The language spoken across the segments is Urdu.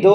2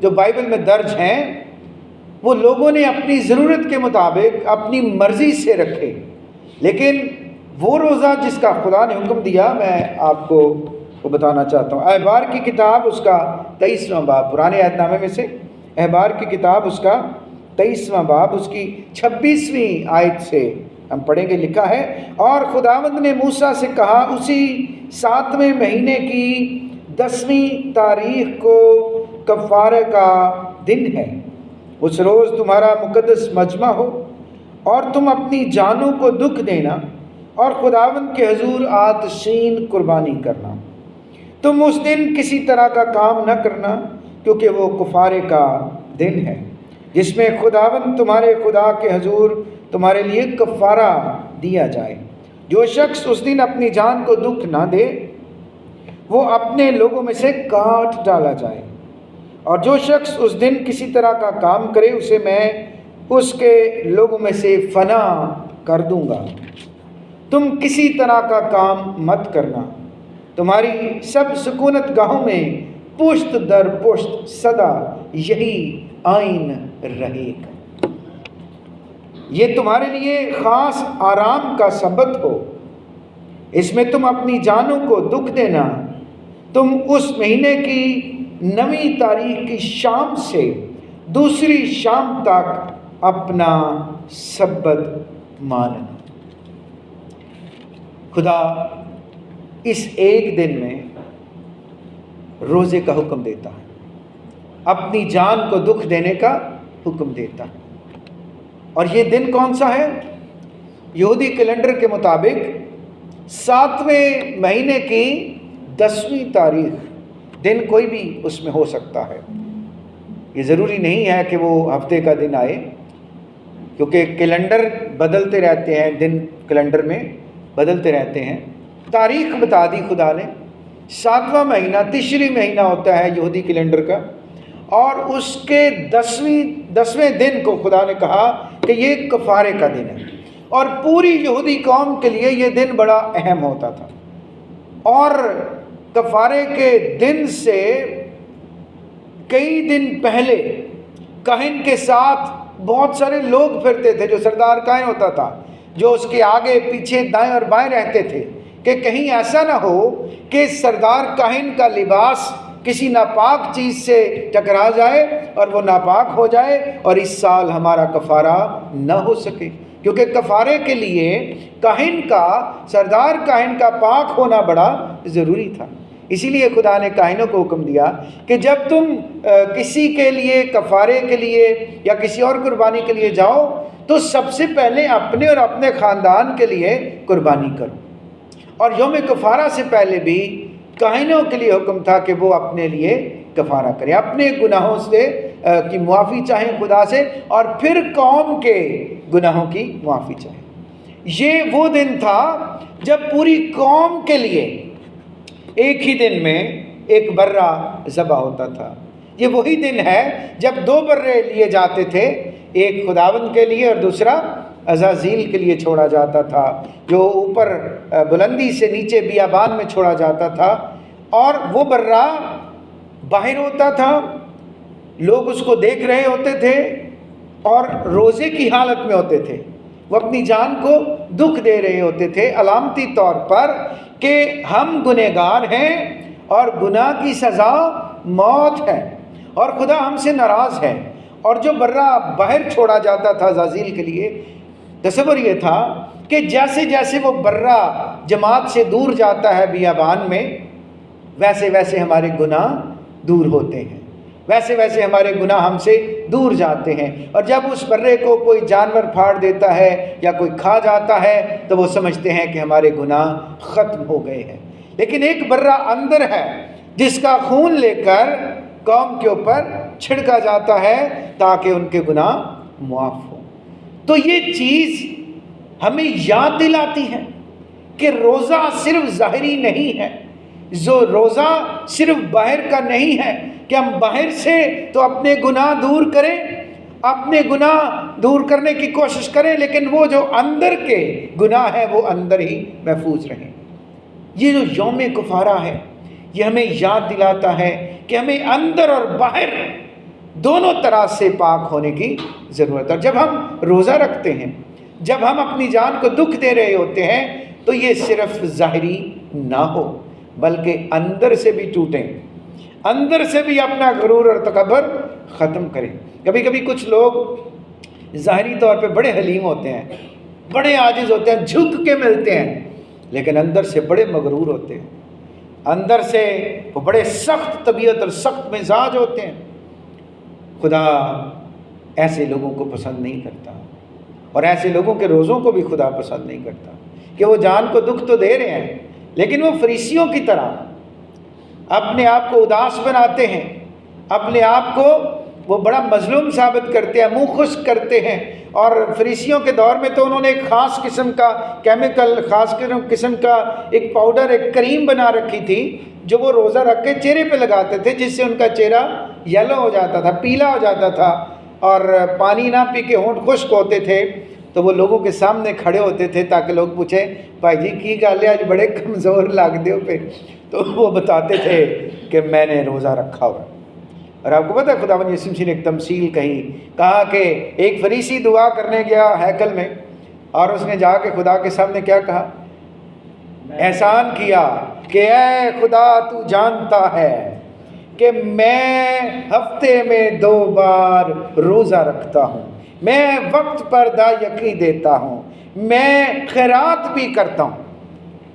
جو بائبل میں درج ہیں وہ لوگوں نے اپنی ضرورت کے مطابق اپنی مرضی سے رکھے، لیکن وہ روزہ جس کا خدا نے حکم دیا میں آپ کو بتانا چاہتا ہوں۔ احبار کی کتاب اس کا 23واں باب، پرانے عہد نامے میں سے احبار کی کتاب اس کا 23واں باب، اس کی 26ویں آیت سے ہم پڑھیں گے، لکھا ہے، اور خداوند نے موسیٰ سے کہا، اسی 7ویں مہینے کی 10ویں تاریخ کو کفارے کا دن ہے، اس روز تمہارا مقدس مجمع ہو اور تم اپنی جانوں کو دکھ دینا اور خداوند کے حضور آتشین قربانی کرنا۔ تم اس دن کسی طرح کا کام نہ کرنا، کیونکہ وہ کفارے کا دن ہے، جس میں خداوند تمہارے خدا کے حضور تمہارے لیے کفارہ دیا جائے۔ جو شخص اس دن اپنی جان کو دکھ نہ دے وہ اپنے لوگوں میں سے کاٹ ڈالا جائے، اور جو شخص اس دن کسی طرح کا کام کرے اسے میں اس کے لوگوں میں سے فنا کر دوں گا۔ تم کسی طرح کا کام مت کرنا، تمہاری سب سکونت گاہوں میں پشت در پشت سدا یہی آئین رہے گا۔ یہ تمہارے لیے خاص آرام کا سبت ہو، اس میں تم اپنی جانوں کو دکھ دینا۔ تم اس مہینے کی 9ویں تاریخ کی شام سے دوسری شام تک اپنا سبت ماننا۔ خدا اس ایک دن میں روزے کا حکم دیتا ہے، اپنی جان کو دکھ دینے کا حکم دیتا ہے۔ اور یہ دن کون سا ہے؟ یہودی کیلنڈر کے مطابق 7ویں مہینے کی 10ویں تاریخ، دن کوئی بھی اس میں ہو سکتا ہے، یہ ضروری نہیں ہے کہ وہ ہفتے کا دن آئے، کیونکہ کیلنڈر بدلتے رہتے ہیں، دن کیلنڈر میں بدلتے رہتے ہیں۔ تاریخ بتا دی خدا نے، 7واں مہینہ تشری مہینہ ہوتا ہے یہودی کیلنڈر کا، اور اس کے 10ویں دن کو خدا نے کہا کہ یہ کفارے کا دن ہے، اور پوری یہودی قوم کے لیے یہ دن بڑا اہم ہوتا تھا۔ اور کفارے کے دن سے کئی دن پہلے کاہن کے ساتھ بہت سارے لوگ پھرتے تھے، جو سردار کاہن ہوتا تھا، جو اس کے آگے پیچھے دائیں اور بائیں رہتے تھے، کہ کہیں ایسا نہ ہو کہ سردار کاہن کا لباس کسی ناپاک چیز سے ٹکرا جائے اور وہ ناپاک ہو جائے اور اس سال ہمارا کفارہ نہ ہو سکے، کیونکہ کفارے کے لیے کاہن کا، سردار کاہن کا پاک ہونا بڑا ضروری تھا۔ اسی لیے خدا نے کاہنوں کو حکم دیا کہ جب تم کسی کے لیے کفارے کے لیے یا کسی اور قربانی کے لیے جاؤ تو سب سے پہلے اپنے اور اپنے خاندان کے لیے قربانی کرو۔ اور یوم کفارہ سے پہلے بھی کاہنوں کے لیے حکم تھا کہ وہ اپنے لیے کفارہ کریں، اپنے گناہوں سے کی معافی چاہیں خدا سے، اور پھر قوم کے گناہوں کی معافی چاہیں۔ یہ وہ دن تھا جب پوری قوم کے لیے ایک ہی دن میں ایک برہ ذبح ہوتا تھا۔ یہ وہی دن ہے جب 2 برے لیے جاتے تھے، ایک خداوند کے لیے اور دوسرا عزازیل کے لیے چھوڑا جاتا تھا، جو اوپر بلندی سے نیچے بیابان میں چھوڑا جاتا تھا، اور وہ برہ باہر ہوتا تھا، لوگ اس کو دیکھ رہے ہوتے تھے اور روزے کی حالت میں ہوتے تھے، وہ اپنی جان کو دکھ دے رہے ہوتے تھے علامتی طور پر کہ ہم گنہگار ہیں اور گناہ کی سزا موت ہے اور خدا ہم سے ناراض ہے۔ اور جو برہ باہر چھوڑا جاتا تھا عزازیل کے لیے، تصور یہ تھا کہ جیسے جیسے وہ برہ جماعت سے دور جاتا ہے بیابان میں، ویسے ویسے ہمارے گناہ دور ہوتے ہیں، ویسے ویسے ہمارے گناہ ہم سے دور جاتے ہیں۔ اور جب اس برے کو کوئی جانور پھاڑ دیتا ہے یا کوئی کھا جاتا ہے تو وہ سمجھتے ہیں کہ ہمارے گناہ ختم ہو گئے ہیں۔ لیکن ایک برہ اندر ہے جس کا خون لے کر قوم کے اوپر چھڑکا جاتا ہے تاکہ ان کے گناہ معاف ہوں۔ تو یہ چیز ہمیں یاد دلاتی ہے کہ روزہ صرف ظاہری نہیں ہے، جو روزہ صرف باہر کا نہیں ہے کہ ہم باہر سے تو اپنے گناہ دور کریں، اپنے گناہ دور کرنے کی کوشش کریں، لیکن وہ جو اندر کے گناہ ہیں وہ اندر ہی محفوظ رہیں۔ یہ جو یوم کفارہ ہے یہ ہمیں یاد دلاتا ہے کہ ہمیں اندر اور باہر دونوں طرح سے پاک ہونے کی ضرورت ہے۔ اور جب ہم روزہ رکھتے ہیں، جب ہم اپنی جان کو دکھ دے رہے ہوتے ہیں، تو یہ صرف ظاہری نہ ہو بلکہ اندر سے بھی ٹوٹیں، اندر سے بھی اپنا غرور اور تکبر ختم کریں۔ کبھی کبھی کچھ لوگ ظاہری طور پہ بڑے حلیم ہوتے ہیں، بڑے عاجز ہوتے ہیں، جھک کے ملتے ہیں، لیکن اندر سے بڑے مغرور ہوتے ہیں، اندر سے وہ بڑے سخت طبیعت اور سخت مزاج ہوتے ہیں۔ خدا ایسے لوگوں کو پسند نہیں کرتا، اور ایسے لوگوں کے روزوں کو بھی خدا پسند نہیں کرتا، کہ وہ جان کو دکھ تو دے رہے ہیں لیکن وہ فریسیوں کی طرح اپنے آپ کو اداس بناتے ہیں، اپنے آپ کو وہ بڑا مظلوم ثابت کرتے ہیں، منہ خشک کرتے ہیں۔ اور فریسیوں کے دور میں تو انہوں نے ایک خاص قسم کا کیمیکل، خاص قسم کا ایک پاؤڈر، ایک کریم بنا رکھی تھی جو وہ روزہ رکھ کے چہرے پہ لگاتے تھے، جس سے ان کا چہرہ یلو ہو جاتا تھا، پیلا ہو جاتا تھا، اور پانی نہ پی کے ہونٹ خشک ہوتے تھے۔ تو وہ لوگوں کے سامنے کھڑے ہوتے تھے تاکہ لوگ پوچھیں بھائی جی کی گل ہے، آج بڑے کمزور لگ دے ہو پہ، تو وہ بتاتے تھے کہ میں نے روزہ رکھا ہوا۔ اور آپ کو پتہ ہے خداوند یسوع مسیح نے ایک تمثیل کہا کہ ایک فریسی دعا کرنے گیا ہیکل میں، اور اس نے جا کے خدا کے سامنے کیا کہا؟ احسان کیا کہ اے خدا تو جانتا ہے کہ میں ہفتے میں 2 بار روزہ رکھتا ہوں، میں وقت پر یقی دیتا ہوں، میں خیرات بھی کرتا ہوں۔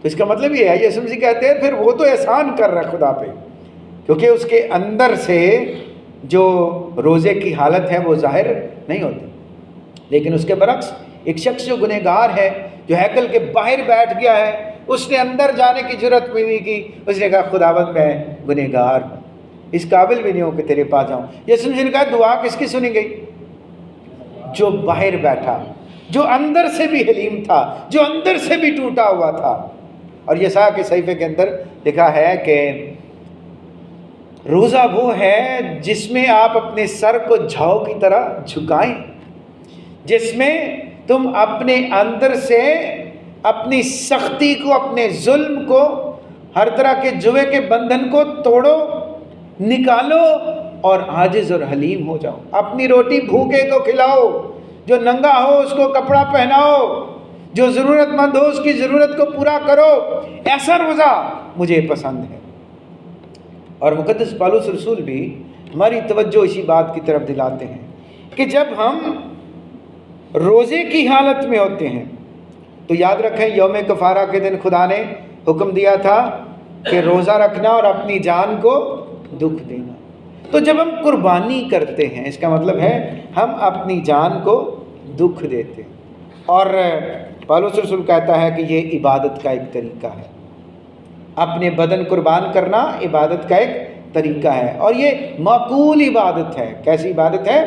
تو اس کا مطلب یہ ہے، یسوع مسیح کہتے ہیں پھر وہ تو احسان کر رہا ہے خدا پہ، کیونکہ اس کے اندر سے جو روزے کی حالت ہے وہ ظاہر نہیں ہوتی۔ لیکن اس کے برعکس ایک شخص جو گنہگار ہے، جو ہیکل کے باہر بیٹھ گیا ہے، اس نے اندر جانے کی جرات بھی نہیں کی، اس نے کہا خداوند میں گنہگار ہوں، اس قابل بھی نہیں ہوں کہ تیرے پاس جاؤں۔ یسوع مسیح نے کہا دعا کس کی سنی گئی؟ جو باہر بیٹھا، جو اندر سے بھی حلیم تھا، جو اندر سے بھی ٹوٹا ہوا تھا۔ اور یسایا کے صحیفے کے اندر لکھا ہے کہ روزہ وہ ہے جس میں آپ اپنے سر کو جھاؤ کی طرح جھکائیں، جس میں تم اپنے اندر سے اپنی سختی کو، اپنے ظلم کو، ہر طرح کے جوے کے بندھن کو توڑو، نکالو اور عاجز اور حلیم ہو جاؤ۔ اپنی روٹی بھوکے کو کھلاؤ، جو ننگا ہو اس کو کپڑا پہناؤ، جو ضرورت مند ہو اس کی ضرورت کو پورا کرو۔ ایسا روزہ مجھے پسند ہے۔ اور مقدس پالوس رسول بھی ہماری توجہ اسی بات کی طرف دلاتے ہیں کہ جب ہم روزے کی حالت میں ہوتے ہیں تو یاد رکھیں یوم کفارہ کے دن خدا نے حکم دیا تھا کہ روزہ رکھنا اور اپنی جان کو دکھ دینا۔ تو جب ہم قربانی کرتے ہیں اس کا مطلب ہے ہم اپنی جان کو دکھ دیتے ہیں، اور پالوس رسول کہتا ہے کہ یہ عبادت کا ایک طریقہ ہے، اپنے بدن قربان کرنا عبادت کا ایک طریقہ ہے، اور یہ معقول عبادت ہے۔ کیسی عبادت ہے؟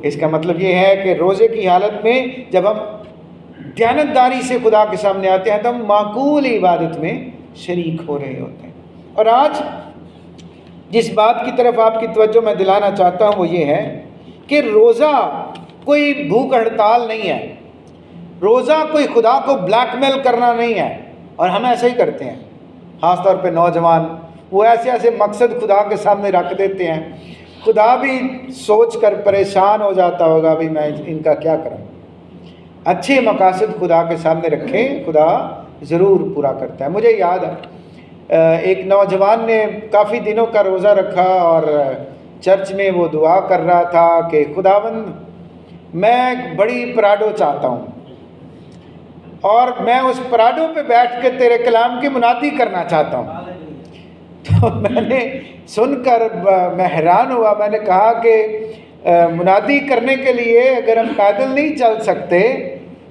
اس کا مطلب یہ ہے کہ روزے کی حالت میں جب ہم دیانتداری سے خدا کے سامنے آتے ہیں تو ہم معقول عبادت میں شریک ہو رہے ہوتے ہیں۔ اور آج جس بات کی طرف آپ کی توجہ میں دلانا چاہتا ہوں وہ یہ ہے کہ روزہ کوئی بھوک ہڑتال نہیں ہے، روزہ کوئی خدا کو بلیک میل کرنا نہیں ہے، اور ہم ایسے ہی کرتے ہیں۔ خاص طور پہ نوجوان وہ ایسے مقصد خدا کے سامنے رکھ دیتے ہیں، خدا بھی سوچ کر پریشان ہو جاتا ہوگا بھی میں ان کا کیا کروں۔ اچھے مقاصد خدا کے سامنے رکھیں، خدا ضرور پورا کرتا ہے۔ مجھے یاد ہے ایک نوجوان نے کافی دنوں کا روزہ رکھا اور چرچ میں وہ دعا کر رہا تھا کہ خداوند میں ایک بڑی پراڈو چاہتا ہوں، اور میں اس پراڈو پہ بیٹھ کے تیرے کلام کی منادی کرنا چاہتا ہوں۔ تو میں نے سن کر میں حیران ہوا، میں نے کہا کہ منادی کرنے کے لیے اگر ہم پیدل نہیں چل سکتے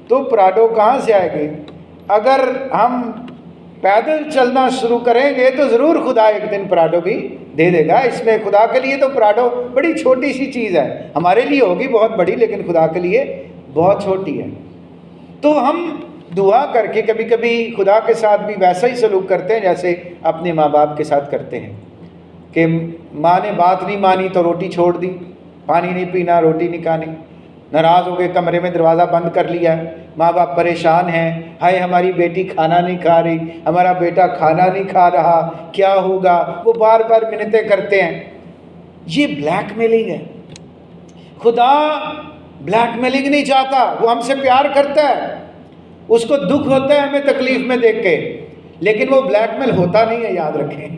تو پراڈو کہاں سے آئے گی؟ اگر ہم پیدل چلنا شروع کریں گے تو ضرور خدا ایک دن پراڈو بھی دے دے گا۔ اس میں خدا کے لیے تو پراڈو بڑی چھوٹی سی چیز ہے، ہمارے لیے ہوگی بہت بڑی لیکن خدا کے لیے بہت چھوٹی ہے۔ تو ہم دعا کر کے کبھی کبھی خدا کے ساتھ بھی ویسا ہی سلوک کرتے ہیں جیسے اپنے ماں باپ کے ساتھ کرتے ہیں کہ ماں نے بات نہیں مانی تو روٹی چھوڑ دی، پانی نہیں پینا، روٹی نہیں کھانی، ناراض ہو گئے کمرے میں دروازہ بند کر لیا، ماں باپ پریشان ہیں، ہائے ہماری بیٹی کھانا نہیں کھا رہی، ہمارا بیٹا کھانا نہیں کھا رہا، کیا ہوگا، وہ بار بار منتیں کرتے ہیں۔ یہ بلیک میلنگ ہے۔ خدا بلیک میلنگ نہیں چاہتا، وہ ہم سے پیار کرتا ہے، اس کو دکھ ہوتا ہے ہمیں تکلیف میں دیکھ کے، لیکن وہ بلیک میل ہوتا نہیں ہے، یاد رکھیں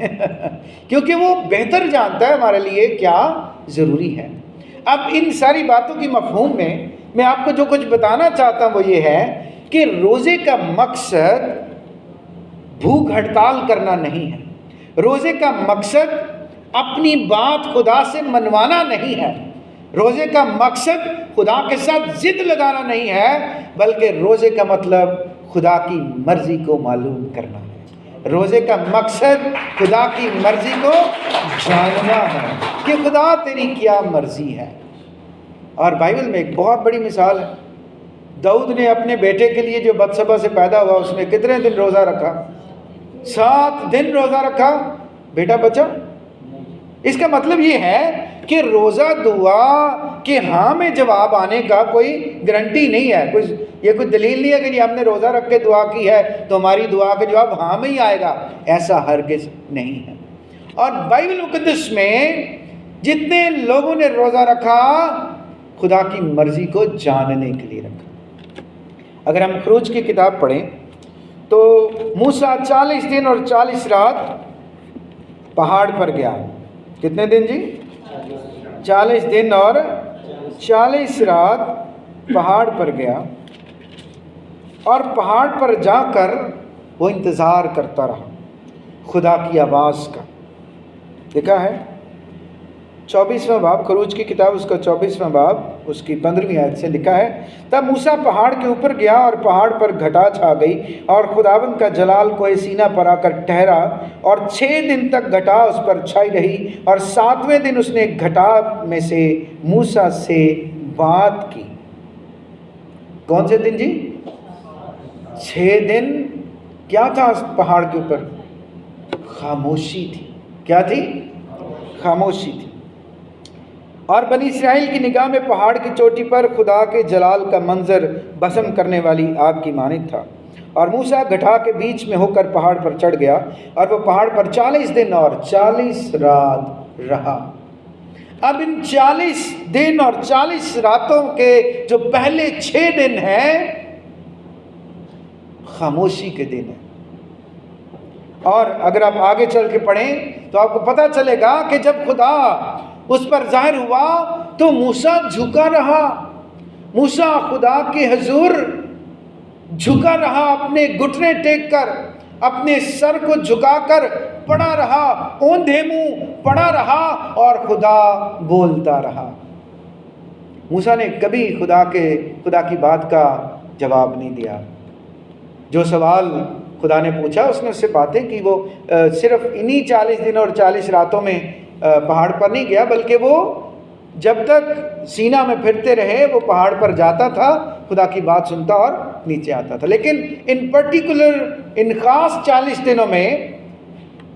کیونکہ وہ بہتر جانتا ہے ہمارے لیے کیا ضروری ہے۔ اب ان ساری باتوں کی مفہوم میں آپ کو جو کچھ بتانا چاہتا ہوں وہ یہ ہے کہ روزے کا مقصد بھوک ہڑتال کرنا نہیں ہے، روزے کا مقصد اپنی بات خدا سے منوانا نہیں ہے، روزے کا مقصد خدا کے ساتھ ضد لگانا نہیں ہے، بلکہ روزے کا مطلب خدا کی مرضی کو معلوم کرنا ہے۔ روزے کا مقصد خدا کی مرضی کو جاننا ہے کہ خدا تیری کیا مرضی ہے۔ اور بائبل میں ایک بہت بڑی مثال ہے، داؤد نے اپنے بیٹے کے لیے جو بتشبہ سے پیدا ہوا، اس نے کتنے دن روزہ رکھا؟ 7 دن روزہ رکھا، بیٹا بچا۔ اس کا مطلب یہ ہے کہ روزہ دعا کہ ہاں میں جواب آنے کا کوئی گارنٹی نہیں ہے، یہ کوئی دلیل نہیں ہے کہ ہم نے روزہ رکھ کے دعا کی ہے تو ہماری دعا کا جواب ہاں میں ہی آئے گا، ایسا ہرگز نہیں ہے۔ اور بائبل مقدس میں جتنے لوگوں نے روزہ رکھا خدا کی مرضی کو جاننے کے لیے رکھا۔ اگر ہم خروج کی کتاب پڑھیں تو موسیٰ 40 دن اور 40 رات پہاڑ پر گیا۔ کتنے دن جی؟ 40 دن اور 40 رات پہاڑ پر گیا، اور پہاڑ پر جا کر وہ انتظار کرتا رہا خدا کی آواز کا۔ لکھا ہے 24واں باب، خروج کی کتاب اس کا 24واں باب، اس کی 15ویں آیت سے لکھا ہے، تب موسیٰ پہاڑ کے اوپر گیا اور پہاڑ پر گھٹا چھا گئی، اور خداوند کا جلال کوہ سینا پر آ کر ٹھہرا، اور 6 دن تک گھٹا اس پر چھائی رہی، اور 7ویں دن اس نے گھٹا میں سے موسیٰ سے بات کی۔ کون سے دن جی؟ 6 دن کیا تھا اس پہاڑ کے اوپر؟ خاموشی تھی۔ کیا تھی؟ خاموشی تھی۔ اور بنی اسرائیل کی نگاہ میں پہاڑ کی چوٹی پر خدا کے جلال کا منظر بھسم کرنے والی آگ کی مانند تھا، اور موسیٰ گھٹا کے بیچ میں ہو کر پہاڑ پر چڑھ گیا، اور وہ پہاڑ پر 40 دن اور 40 رات رہا۔ اب ان 40 دن اور 40 راتوں کے جو پہلے 6 دن ہیں خاموشی کے دن ہیں، اور اگر آپ آگے چل کے پڑھیں تو آپ کو پتہ چلے گا کہ جب خدا اس پر ظاہر ہوا تو موسیٰ جھکا رہا، موسیٰ خدا کے حضور جھکا رہا، اپنے گھٹنے ٹیک کر، اپنے سر کو جھکا کر پڑا رہا، اوندھے منہ پڑا رہا، اور خدا بولتا رہا۔ موسیٰ نے کبھی خدا کی بات کا جواب نہیں دیا۔ جو سوال خدا نے پوچھا اس نے اس سے باتیں کی، وہ صرف انہی 40 دن اور 40 راتوں میں پہاڑ پر نہیں گیا، بلکہ وہ جب تک سینا میں پھرتے رہے وہ پہاڑ پر جاتا تھا، خدا کی بات سنتا اور نیچے آتا تھا۔ لیکن ان خاص 40 دنوں میں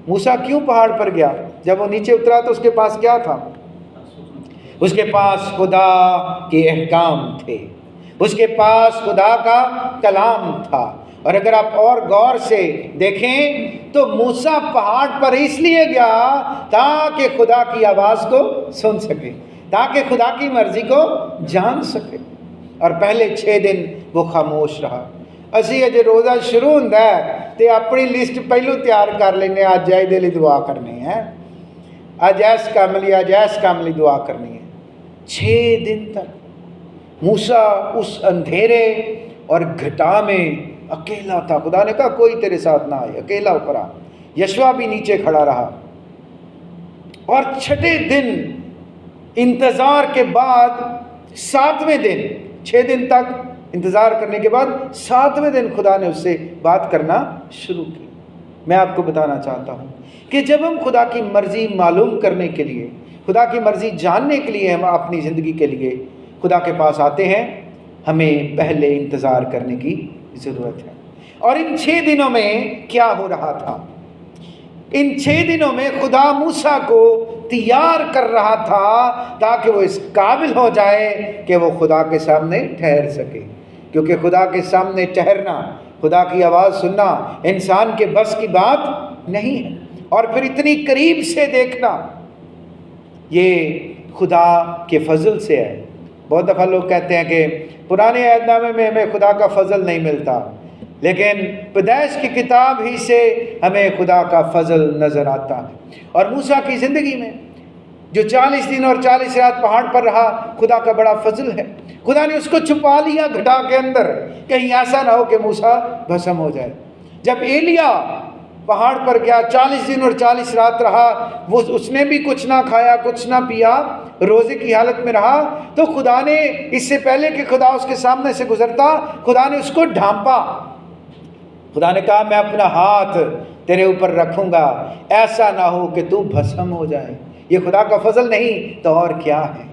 موسیٰ کیوں پہاڑ پر گیا؟ جب وہ نیچے اترا تو اس کے پاس کیا تھا؟ اس کے پاس خدا کے احکام تھے، اس کے پاس خدا کا کلام تھا۔ اور اگر آپ اور غور سے دیکھیں تو موسیٰ پہاڑ پر اس لیے گیا تاکہ خدا کی آواز کو سن سکے، تاکہ خدا کی مرضی کو جان سکے، اور پہلے 6 دن وہ خاموش رہا۔ اسی اجے روزہ شروع ہوتا ہے تو اپنی لسٹ پہلو تیار کر لینے، آج جائے دلی دعا کرنی ہے، آج ایس کام لی دعا کرنی ہے۔ 6 دن تک موسیٰ اس اندھیرے اور گھٹا میں اکیلا تھا۔ خدا نے کہا کوئی تیرے ساتھ نہ آئے، اکیلا اوپر آ۔ یشوع بھی نیچے کھڑا رہا، اور 6 دن انتظار کے بعد 7ویں دن، 6 دن تک انتظار کرنے کے بعد 7ویں دن خدا نے اس سے بات کرنا شروع کی۔ میں آپ کو بتانا چاہتا ہوں کہ جب ہم خدا کی مرضی معلوم کرنے کے لیے، خدا کی مرضی جاننے کے لیے، ہم اپنی زندگی کے لیے خدا کے پاس آتے ہیں، ہمیں پہلے انتظار کرنے کی ضرورت ہے۔ اور ان 6 دنوں میں کیا ہو رہا تھا؟ ان 6 دنوں میں خدا موسیٰ کو تیار کر رہا تھا تاکہ وہ اس قابل ہو جائے کہ وہ خدا کے سامنے ٹھہر سکے، کیونکہ خدا کے سامنے ٹھہرنا، خدا کی آواز سننا انسان کے بس کی بات نہیں ہے، اور پھر اتنی قریب سے دیکھنا، یہ خدا کے فضل سے ہے۔ بہت دفعہ لوگ کہتے ہیں کہ پرانے عہد نامے میں ہمیں خدا کا فضل نہیں ملتا، لیکن پیدائش کی کتاب ہی سے ہمیں خدا کا فضل نظر آتا ہے۔ اور موسیٰ کی زندگی میں جو 40 دن اور 40 رات پہاڑ پر رہا، خدا کا بڑا فضل ہے۔ خدا نے اس کو چھپا لیا گھٹا کے اندر، کہیں ایسا نہ ہو کہ موسیٰ بھسم ہو جائے۔ جب ایلیا پہاڑ پر گیا، 40 دن اور 40 رات رہا، اس نے بھی کچھ نہ کھایا کچھ نہ پیا، روزے کی حالت میں رہا، تو خدا نے اس سے پہلے کہ خدا اس کے سامنے سے گزرتا، خدا نے اس کو ڈھانپا۔ خدا نے کہا میں اپنا ہاتھ تیرے اوپر رکھوں گا، ایسا نہ ہو کہ تو بھسم ہو جائے۔ یہ خدا کا فضل نہیں تو اور کیا ہے؟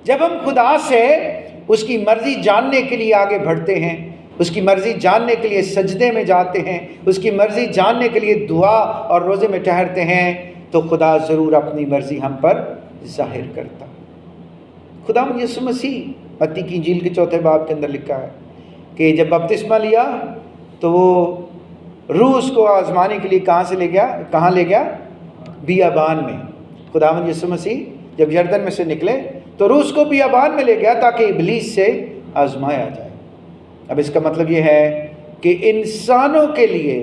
جب ہم خدا سے اس کی مرضی جاننے کے لیے آگے بڑھتے ہیں، اس کی مرضی جاننے کے لیے سجدے میں جاتے ہیں، اس کی مرضی جاننے کے لیے دعا اور روزے میں ٹھہرتے ہیں، تو خدا ضرور اپنی مرضی ہم پر ظاہر کرتا۔ خدا یسوع مسیح متی کی انجیل کے 4 باب کے اندر لکھا ہے کہ جب بپتسمہ لیا تو وہ روح اس کو آزمانے کے لیے کہاں لے گیا؟ بیابان میں۔ خداوند یسوع مسیح جب یردن میں سے نکلے تو روح اس کو بیابان میں لے گیا تاکہ ابلیس سے آزمایا جائے۔ اب اس کا مطلب یہ ہے کہ انسانوں کے لیے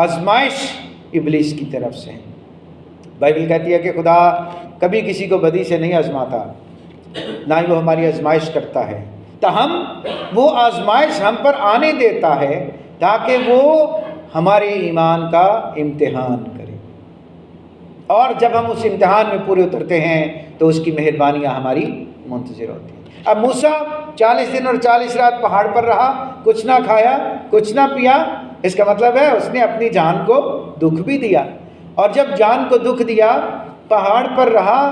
آزمائش ابلیس کی طرف سے ہے۔ بائبل کہتی ہے کہ خدا کبھی کسی کو بدی سے نہیں آزماتا، نہ ہی وہ ہماری آزمائش کرتا ہے، تاہم وہ آزمائش ہم پر آنے دیتا ہے تاکہ وہ ہمارے ایمان کا امتحان کرے، اور جب ہم اس امتحان میں پورے اترتے ہیں تو اس کی مہربانیاں ہماری منتظر ہوتی ہیں۔ اب موسیٰ 40 دن اور 40 رات پہاڑ پر رہا، کچھ نہ کھایا کچھ نہ پیا، اس کا مطلب ہے اس نے اپنی جان کو دکھ بھی دیا، اور جب جان کو دکھ دیا پہاڑ پر رہا،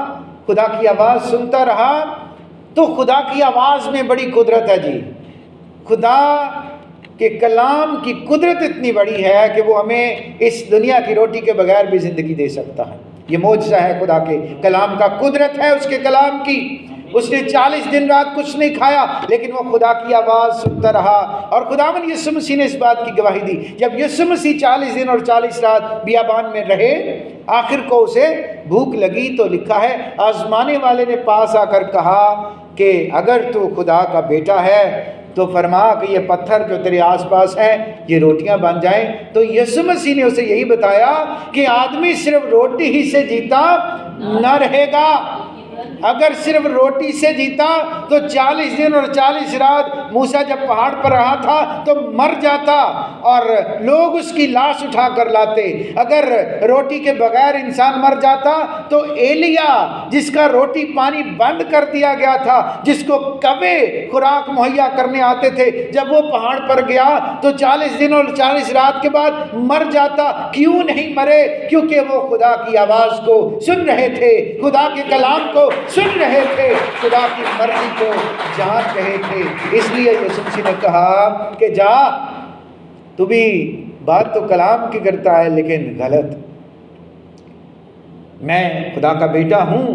خدا کی آواز سنتا رہا۔ تو خدا کی آواز میں بڑی قدرت ہے جی، خدا کے کلام کی قدرت اتنی بڑی ہے کہ وہ ہمیں اس دنیا کی روٹی کے بغیر بھی زندگی دے سکتا ہے۔ یہ معجزہ ہے خدا کے کلام کا، قدرت ہے اس کے کلام کی۔ اس نے 40 دن رات کچھ نہیں کھایا، لیکن وہ خدا کی آواز سنتا رہا، اور خداوند یسوع مسیح نے اس بات کی گواہی دی۔ جب یسوع مسیح 40 دن اور 40 رات بیابان میں رہے، آخر کو اسے بھوک لگی، تو لکھا ہے آزمانے والے نے پاس آ کر کہا کہ اگر تو خدا کا بیٹا ہے تو فرما کہ یہ پتھر جو تیرے آس پاس ہیں یہ روٹیاں بن جائیں۔ تو یسوع مسیح نے اسے یہی بتایا کہ آدمی صرف روٹی ہی سے جیتا نہ رہے گا، اگر صرف روٹی سے جیتا تو 40 دن اور 40 رات موسیٰ جب پہاڑ پر رہا تھا تو مر جاتا اور لوگ اس کی لاش اٹھا کر لاتے۔ اگر روٹی کے بغیر انسان مر جاتا تو ایلیا جس کا روٹی پانی بند کر دیا گیا تھا، جس کو کوے خوراک مہیا کرنے آتے تھے، جب وہ پہاڑ پر گیا تو 40 دن اور 40 رات کے بعد مر جاتا۔ کیوں نہیں مرے؟ کیونکہ وہ خدا کی آواز کو سن رہے تھے، خدا کے کلام کو سن رہے تھے، خدا کی مرضی کو جان رہے تھے۔ اس لیے یسوع مسیح نے کہا کہ جا، تو بھی بات تو کلام کی کرتا ہے لیکن غلط، میں خدا کا بیٹا ہوں۔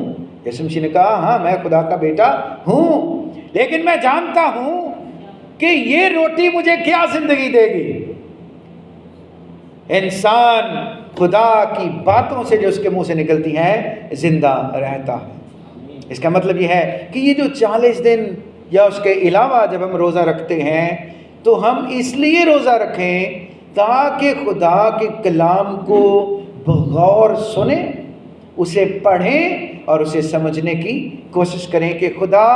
یسوع مسیح نے کہا ہاں میں خدا کا بیٹا ہوں، لیکن میں جانتا ہوں کہ یہ روٹی مجھے کیا زندگی دے گی۔ انسان خدا کی باتوں سے جو اس کے منہ سے نکلتی ہیں زندہ رہتا ہے۔ اس کا مطلب یہ ہے کہ یہ جو 40 دن یا اس کے علاوہ جب ہم روزہ رکھتے ہیں تو ہم اس لیے روزہ رکھیں تاکہ خدا کے کلام کو بغور سنیں، اسے پڑھیں اور اسے سمجھنے کی کوشش کریں کہ خدا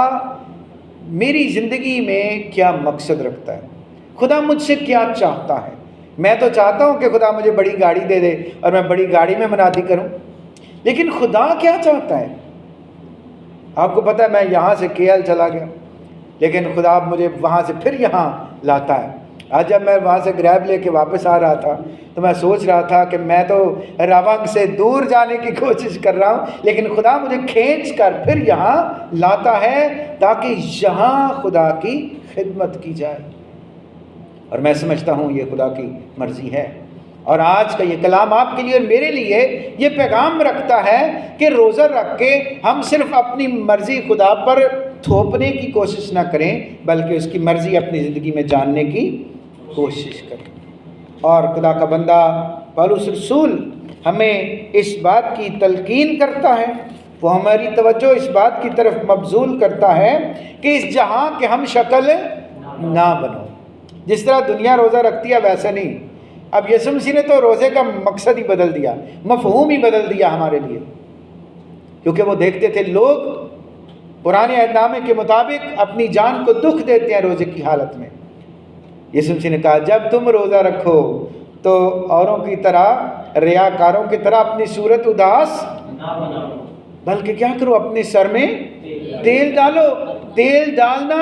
میری زندگی میں کیا مقصد رکھتا ہے، خدا مجھ سے کیا چاہتا ہے۔ میں تو چاہتا ہوں کہ خدا مجھے بڑی گاڑی دے دے اور میں بڑی گاڑی میں منادی کروں، لیکن خدا کیا چاہتا ہے؟ آپ کو پتہ ہے میں یہاں سے KL چلا گیا، لیکن خدا مجھے وہاں سے پھر یہاں لاتا ہے۔ آج جب میں وہاں سے گریب لے کے واپس آ رہا تھا تو میں سوچ رہا تھا کہ میں تو راونگ سے دور جانے کی کوشش کر رہا ہوں، لیکن خدا مجھے کھینچ کر پھر یہاں لاتا ہے تاکہ یہاں خدا کی خدمت کی جائے، اور میں سمجھتا ہوں یہ خدا کی مرضی ہے۔ اور آج کا یہ کلام آپ کے لیے اور میرے لیے یہ پیغام رکھتا ہے کہ روزہ رکھ کے ہم صرف اپنی مرضی خدا پر تھوپنے کی کوشش نہ کریں، بلکہ اس کی مرضی اپنی زندگی میں جاننے کی کوشش کریں۔ اور خدا کا بندہ پولس رسول ہمیں اس بات کی تلقین کرتا ہے وہ ہماری توجہ اس بات کی طرف مبذول کرتا ہے کہ اس جہاں کے ہم شکل نہ بنو۔ جس طرح دنیا روزہ رکھتی ہے ویسا نہیں۔ اب یسوع مسیح نے تو روزے کا مقصد ہی بدل دیا، مفہوم ہی بدل دیا ہمارے لیے، کیونکہ وہ دیکھتے تھے لوگ پرانے عہد نامے کے مطابق اپنی جان کو دکھ دیتے ہیں روزے کی حالت میں۔ یسوع مسیح نے کہا جب تم روزہ رکھو تو اوروں کی طرح، ریاکاروں کی طرح اپنی صورت اداس نہ بناؤ، بلکہ کیا کرو، اپنے سر میں تیل ڈالو۔ تیل ڈالنا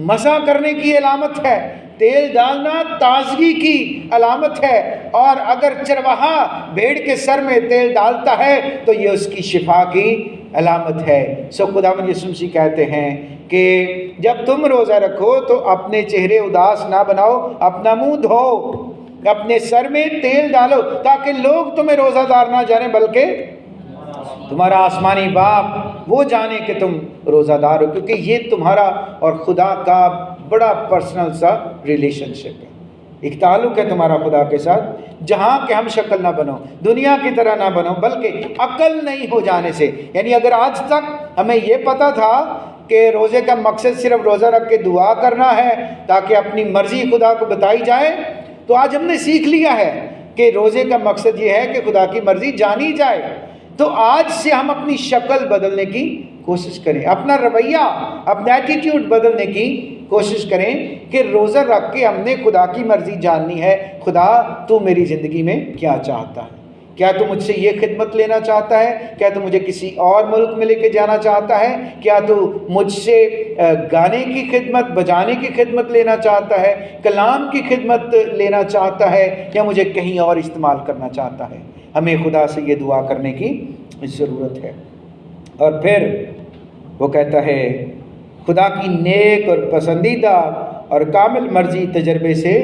مسح کرنے کی علامت ہے، تیل ڈالنا تازگی کی علامت ہے، اور اگر چرواہا بھیڑ کے سر میں تیل ڈالتا ہے تو یہ اس کی شفا کی علامت ہے۔ سو خداوند یسوع مسیح کہتے ہیں کہ جب تم روزہ رکھو تو اپنے چہرے اداس نہ بناؤ، اپنا منہ دھو، اپنے سر میں تیل ڈالو، تاکہ لوگ تمہیں روزہ دار نہ جانے بلکہ تمہارا آسمانی باپ وہ جانے کہ تم روزہ دار ہو، کیونکہ یہ تمہارا اور خدا کا بڑا پرسنل سا ریلیشن شپ ہے، ایک تعلق ہے تمہارا خدا کے ساتھ۔ جہاں کہ ہم شکل نہ بنو، دنیا کی طرح نہ بنو، بلکہ عقل نہیں ہو جانے سے۔ یعنی اگر آج تک ہمیں یہ پتا تھا کہ روزے کا مقصد صرف روزہ رکھ کے دعا کرنا ہے تاکہ اپنی مرضی خدا کو بتائی جائے، تو آج ہم نے سیکھ لیا ہے کہ روزے کا مقصد یہ ہے کہ خدا کی مرضی جانی جائے۔ تو آج سے ہم اپنی شکل بدلنے کی کوشش کریں، اپنا رویہ، اپنا ایٹیٹیوڈ بدلنے کی کوشش کریں کہ روزہ رکھ کے ہم نے خدا کی مرضی جاننی ہے۔ خدا تو میری زندگی میں کیا چاہتا ہے؟ کیا تو مجھ سے یہ خدمت لینا چاہتا ہے؟ کیا تو مجھے کسی اور ملک میں لے کے جانا چاہتا ہے؟ کیا تو مجھ سے گانے کی خدمت، بجانے کی خدمت لینا چاہتا ہے، کلام کی خدمت لینا چاہتا ہے، یا مجھے کہیں اور استعمال کرنا چاہتا ہے؟ ہمیں خدا سے یہ دعا کرنے کی ضرورت ہے۔ اور پھر وہ کہتا ہے خدا کی نیک اور پسندیدہ اور کامل مرضی تجربے سے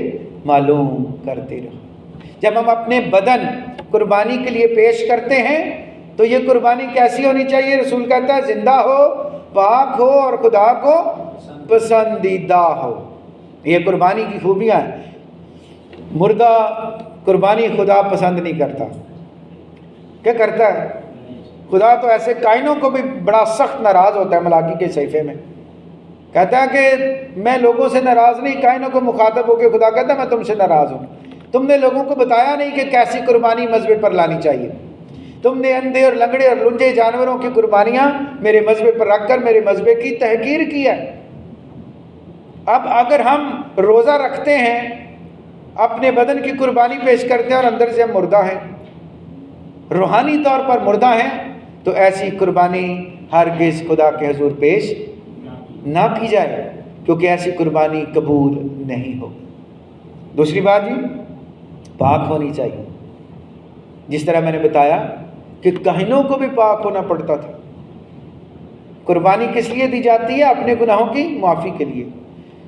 معلوم کرتے رہو۔ جب ہم اپنے بدن قربانی کے لیے پیش کرتے ہیں تو یہ قربانی کیسی ہونی چاہیے؟ رسول کہتا ہے زندہ ہو، پاک ہو اور خدا کو پسندیدہ ہو۔ یہ قربانی کی خوبیاں ہیں۔ مردہ قربانی خدا پسند نہیں کرتا۔ کیا کرتا ہے؟ خدا تو ایسے کائنوں کو بھی بڑا سخت ناراض ہوتا ہے۔ ملاکی کے صحیفے میں کہتا ہے کہ میں لوگوں سے ناراض نہیں، کائنوں کو مخاطب ہو کے خدا کہتا ہے میں تم سے ناراض ہوں۔ تم نے لوگوں کو بتایا نہیں کہ کیسی قربانی مذبح پر لانی چاہیے۔ تم نے اندھے اور لنگڑے اور لنجے جانوروں کی قربانیاں میرے مذبح پر رکھ کر میرے مذبح کی تحقیر کی ہے۔ اب اگر ہم روزہ رکھتے ہیں، اپنے بدن کی قربانی پیش کرتے ہیں اور اندر سے ہم مردہ ہیں، روحانی طور پر مردہ ہیں، تو ایسی قربانی ہرگز خدا کے حضور پیش نہ کی جائے، کیونکہ ایسی قربانی قبول نہیں ہو۔ دوسری بات جی، پاک ہونی چاہیے۔ جس طرح میں نے بتایا کہ کاہنوں کو بھی پاک ہونا پڑتا تھا۔ قربانی کس لیے دی جاتی ہے؟ اپنے گناہوں کی معافی کے لیے۔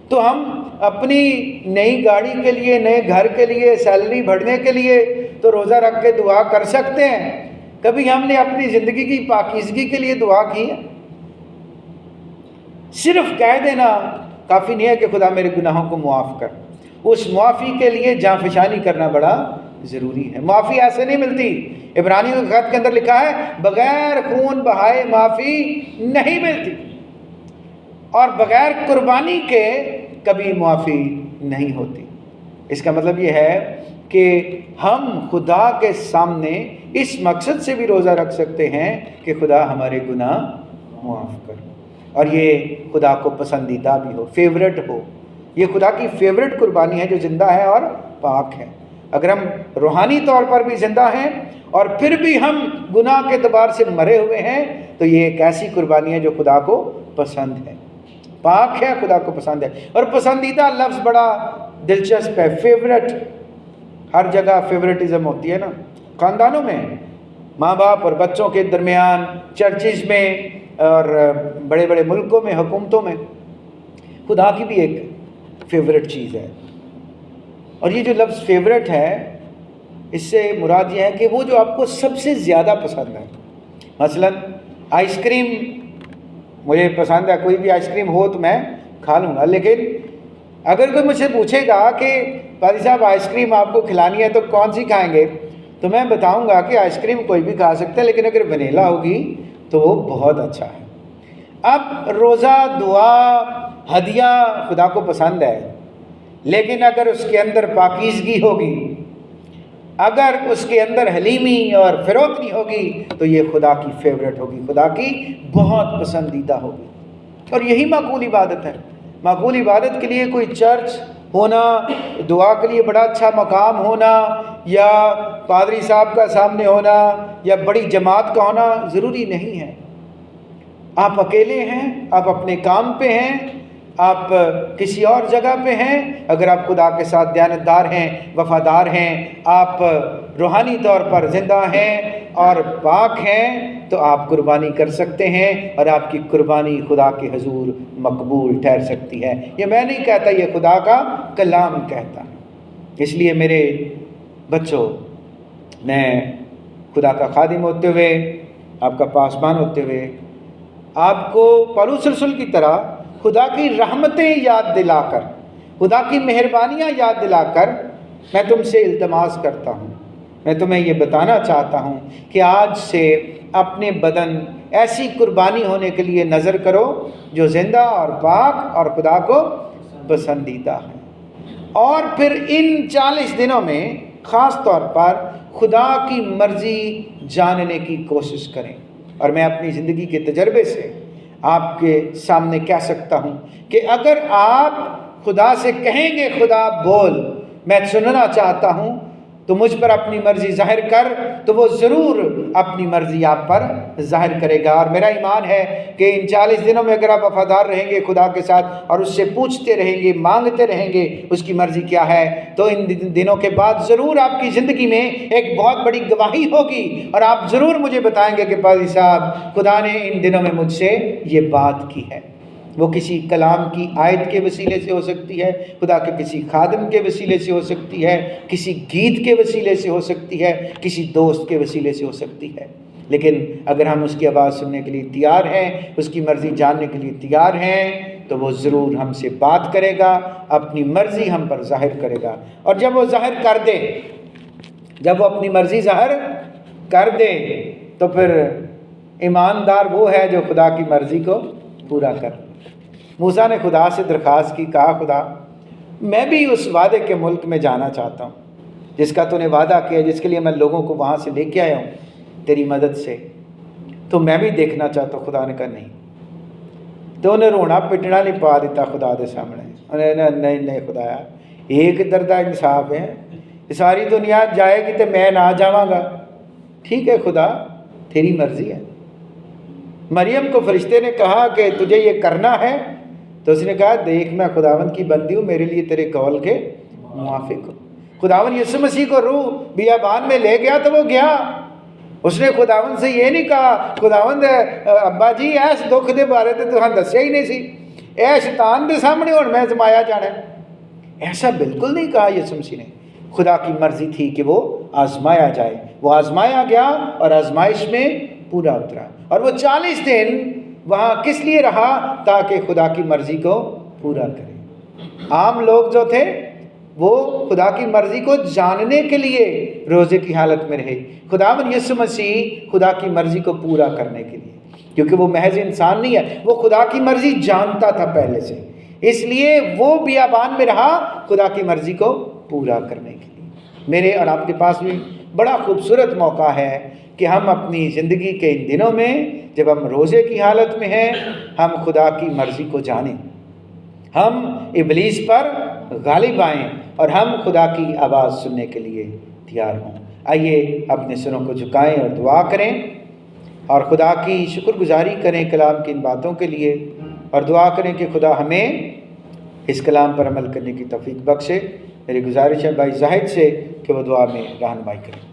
تو ہم اپنی نئی گاڑی کے لیے، نئے گھر کے لیے، سیلری بڑھنے کے لیے تو روزہ رکھ کے دعا کر سکتے ہیں۔ کبھی ہم نے اپنی زندگی کی پاکیزگی کے لیے دعا کی ہے؟ صرف کہہ دینا کافی نہیں ہے کہ خدا میرے گناہوں کو معاف کر۔ اس معافی کے لیے جاں فشانی کرنا بڑا ضروری ہے۔ معافی ایسے نہیں ملتی۔ عبرانیوں کے خط کے اندر لکھا ہے بغیر خون بہائے معافی نہیں ملتی، اور بغیر قربانی کے کبھی معافی نہیں ہوتی۔ اس کا مطلب یہ ہے کہ ہم خدا کے سامنے اس مقصد سے بھی روزہ رکھ سکتے ہیں کہ خدا ہمارے گناہ معاف کر، اور یہ خدا کو پسندیدہ بھی ہو، فیورٹ ہو۔ یہ خدا کی فیورٹ قربانی ہے جو زندہ ہے اور پاک ہے۔ اگر ہم روحانی طور پر بھی زندہ ہیں اور پھر بھی ہم گناہ کے اعتبار سے مرے ہوئے ہیں، تو یہ ایک ایسی قربانی ہے جو خدا کو پسند ہے، پاک ہے، خدا کو پسند ہے۔ اور پسندیدہ لفظ بڑا دلچسپ ہے، فیورٹ۔ ہر جگہ فیورٹزم ہوتی ہے نا، خاندانوں میں، ماں باپ اور بچوں کے درمیان، چرچز میں، اور بڑے بڑے ملکوں میں، حکومتوں میں۔ خدا کی بھی ایک فیورٹ چیز ہے، اور یہ جو لفظ فیورٹ ہے اس سے مراد یہ ہے کہ وہ جو آپ کو سب سے زیادہ پسند ہے۔ مثلا آئس کریم مجھے پسند ہے، کوئی بھی آئس کریم ہو تو میں کھا لوں گا، لیکن اگر کوئی مجھ سے پوچھے گا کہ قاضی صاحب آئس کریم آپ کو کھلانی ہے تو کون سی کھائیں گے، تو میں بتاؤں گا کہ آئس کریم کوئی بھی کھا سکتا ہے، لیکن اگر ونیلا ہوگی تو وہ بہت اچھا ہے۔ اب روزہ، دعا، ہدیہ خدا کو پسند ہے، لیکن اگر اس کے اندر پاکیزگی ہوگی، اگر اس کے اندر حلیمی اور فروتنی ہوگی تو یہ خدا کی فیورٹ ہوگی، خدا کی بہت پسندیدہ ہوگی۔ اور یہی معقول عبادت ہے۔ معقول عبادت کے لیے کوئی چرچ ہونا، دعا کے لیے بڑا اچھا مقام ہونا، یا پادری صاحب کا سامنے ہونا، یا بڑی جماعت کا ہونا ضروری نہیں ہے۔ آپ اکیلے ہیں، آپ اپنے کام پہ ہیں، آپ کسی اور جگہ پہ ہیں، اگر آپ خدا کے ساتھ دیانتدار ہیں، وفادار ہیں، آپ روحانی طور پر زندہ ہیں اور پاک ہیں، تو آپ قربانی کر سکتے ہیں، اور آپ کی قربانی خدا کے حضور مقبول ٹھہر سکتی ہے۔ یہ میں نہیں کہتا، یہ خدا کا کلام کہتا ہے۔ اس لیے میرے بچوں، میں خدا کا خادم ہوتے ہوئے، آپ کا پاسبان ہوتے ہوئے، آپ کو پولس رسول کی طرح خدا کی رحمتیں یاد دلا کر، خدا کی مہربانیاں یاد دلا کر میں تم سے التماس کرتا ہوں، میں تمہیں یہ بتانا چاہتا ہوں کہ آج سے اپنے بدن ایسی قربانی ہونے کے لیے نظر کرو جو زندہ اور پاک اور خدا کو پسندیدہ ہے۔ اور پھر ان 40 دنوں میں خاص طور پر خدا کی مرضی جاننے کی کوشش کریں۔ اور میں اپنی زندگی کے تجربے سے آپ کے سامنے کہہ سکتا ہوں کہ اگر آپ خدا سے کہیں گے خدا بول، میں سننا چاہتا ہوں، تو مجھ پر اپنی مرضی ظاہر کر، تو وہ ضرور اپنی مرضی آپ پر ظاہر کرے گا۔ اور میرا ایمان ہے کہ ان 40 دنوں میں اگر آپ وفادار رہیں گے خدا کے ساتھ اور اس سے پوچھتے رہیں گے، مانگتے رہیں گے اس کی مرضی کیا ہے، تو ان دنوں کے بعد ضرور آپ کی زندگی میں ایک بہت بڑی گواہی ہوگی، اور آپ ضرور مجھے بتائیں گے کہ پادری صاحب خدا نے ان دنوں میں مجھ سے یہ بات کی ہے۔ وہ کسی کلام کی آیت کے وسیلے سے ہو سکتی ہے، خدا کے کسی خادم کے وسیلے سے ہو سکتی ہے، کسی گیت کے وسیلے سے ہو سکتی ہے، کسی دوست کے وسیلے سے ہو سکتی ہے۔ لیکن اگر ہم اس کی آواز سننے کے لیے تیار ہیں، اس کی مرضی جاننے کے لیے تیار ہیں، تو وہ ضرور ہم سے بات کرے گا، اپنی مرضی ہم پر ظاہر کرے گا۔ اور جب وہ ظاہر کر دے، جب وہ اپنی مرضی ظاہر کر دے، تو پھر ایماندار وہ ہے جو خدا کی مرضی کو پورا کر۔ موسیٰ نے خدا سے درخواست کی، کہا خدا میں بھی اس وعدے کے ملک میں جانا چاہتا ہوں جس کا تو نے وعدہ کیا، جس کے لیے میں لوگوں کو وہاں سے لے کے آیا ہوں تیری مدد سے، تو میں بھی دیکھنا چاہتا ہوں۔ خدا نے کہا نہیں، تو انہیں رونا پٹنا نہیں پا دیتا خدا دے سامنے۔ انہیں نہیں خدایا، ایک دردہ انصاف ہے، ساری دنیا جائے گی تو میں نہ جاواں گا۔ ٹھیک ہے خدا، تیری مرضی ہے۔ مریم کو فرشتے نے کہا کہ تجھے یہ کرنا ہے، تو اس نے کہا دیکھ میں خداوند کی بندی ہوں، میرے لیے تیرے قول کے موافق ہوں۔ خداوند یسوع مسیح کو روح بیابان میں لے گیا تو وہ گیا، اس نے خداوند سے یہ نہیں کہا خداوند ابا جی ایس دکھ دے بارے تے تساں دسیا ہی نہیں سی، اے شیطان دے سامنے ہن میں آزمایا جانا ہے۔ ایسا بالکل نہیں کہا یسوع مسیح نے۔ خدا کی مرضی تھی کہ وہ آزمایا جائے، وہ آزمایا گیا اور آزمائش میں پورا اترا۔ اور وہ 40 دن وہاں کس لیے رہا؟ تاکہ خدا کی مرضی کو پورا کرے۔ عام لوگ جو تھے وہ خدا کی مرضی کو جاننے کے لیے روزے کی حالت میں رہے، خداوند یسوع مسیح خدا کی مرضی کو پورا کرنے کے لیے، کیونکہ وہ محض انسان نہیں ہے، وہ خدا کی مرضی جانتا تھا پہلے سے، اس لیے وہ بیابان میں رہا خدا کی مرضی کو پورا کرنے کے لیے۔ میرے اور آپ کے پاس بھی بڑا خوبصورت موقع ہے کہ ہم اپنی زندگی کے ان دنوں میں جب ہم روزے کی حالت میں ہیں، ہم خدا کی مرضی کو جانیں، ہم ابلیس پر غالب آئیں اور ہم خدا کی آواز سننے کے لیے تیار ہوں۔ آئیے اپنے سروں کو جھکائیں اور دعا کریں اور خدا کی شکر گزاری کریں کلام کی ان باتوں کے لیے، اور دعا کریں کہ خدا ہمیں اس کلام پر عمل کرنے کی توفیق بخشے۔ میری گزارش ہے بھائی زاہد سے کہ وہ دعا میں رہنمائی کریں۔